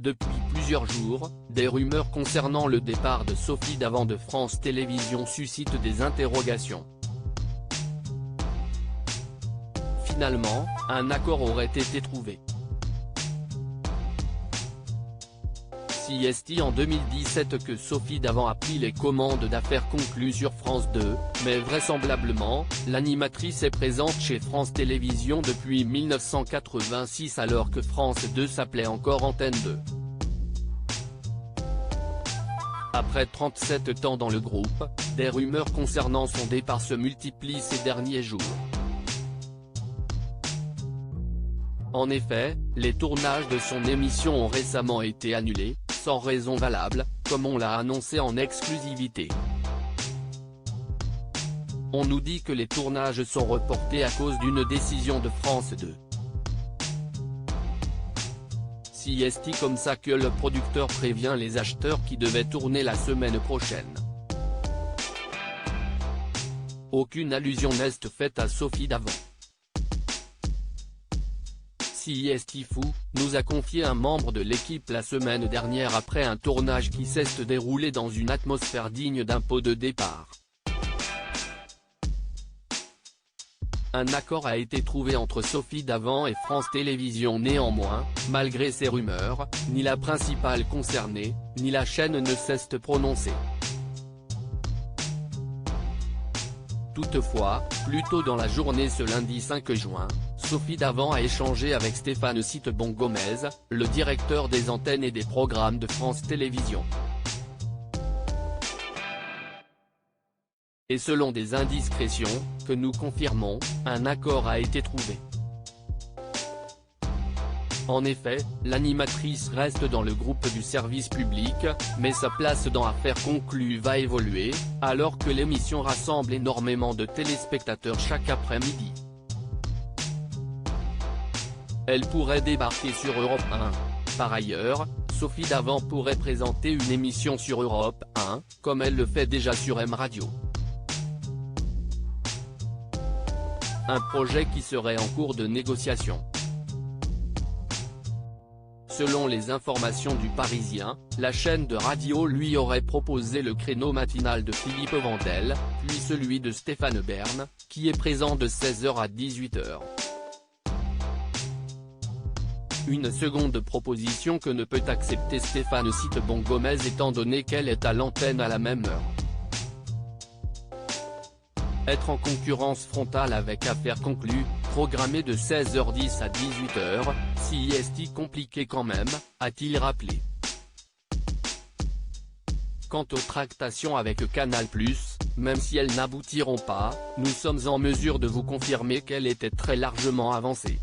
Depuis plusieurs jours, des rumeurs concernant le départ de Sophie Davant de France Télévisions suscitent des interrogations. Finalement, un accord aurait été trouvé. C'est en 2017 que Sophie Davant a pris les commandes d'Affaires conclues sur France 2, mais vraisemblablement, l'animatrice est présente chez France Télévisions depuis 1986 alors que France 2 s'appelait encore Antenne 2. Après 37 ans dans le groupe, des rumeurs concernant son départ se multiplient ces derniers jours. En effet, les tournages de son émission ont récemment été annulés, sans raison valable, comme on l'a annoncé en exclusivité. On nous dit que les tournages sont reportés à cause d'une décision de France 2. C'est comme ça que le producteur prévient les acheteurs qui devaient tourner la semaine prochaine. Aucune allusion n'est faite à Sophie Davant. C'est fou, nous a confié un membre de l'équipe la semaine dernière après un tournage qui s'est déroulé dans une atmosphère digne d'un pot de départ. Un accord a été trouvé entre Sophie Davant et France Télévisions. Néanmoins, malgré ces rumeurs, ni la principale concernée, ni la chaîne ne cessent de prononcer. Toutefois, plus tôt dans la journée ce lundi 5 juin, Sophie Davant a échangé avec Stéphane Citebon-Gomez, le directeur des antennes et des programmes de France Télévisions. Et selon des indiscrétions, que nous confirmons, un accord a été trouvé. En effet, l'animatrice reste dans le groupe du service public, mais sa place dans Affaires conclues va évoluer, alors que l'émission rassemble énormément de téléspectateurs chaque après-midi. Elle pourrait débarquer sur Europe 1. Par ailleurs, Sophie Davant pourrait présenter une émission sur Europe 1, comme elle le fait déjà sur M Radio. Un projet qui serait en cours de négociation. Selon les informations du Parisien, la chaîne de radio lui aurait proposé le créneau matinal de Philippe Vandel, puis celui de Stéphane Bern, qui est présent de 16h à 18h. Une seconde proposition que ne peut accepter Stéphane Citebon-Gomez étant donné qu'elle est à l'antenne à la même heure. Être en concurrence frontale avec Affaires conclues, programmée de 16h10 à 18h, c'est compliqué quand même, a-t-il rappelé. Quant aux tractations avec Canal+, même si elles n'aboutiront pas, nous sommes en mesure de vous confirmer qu'elles étaient très largement avancées.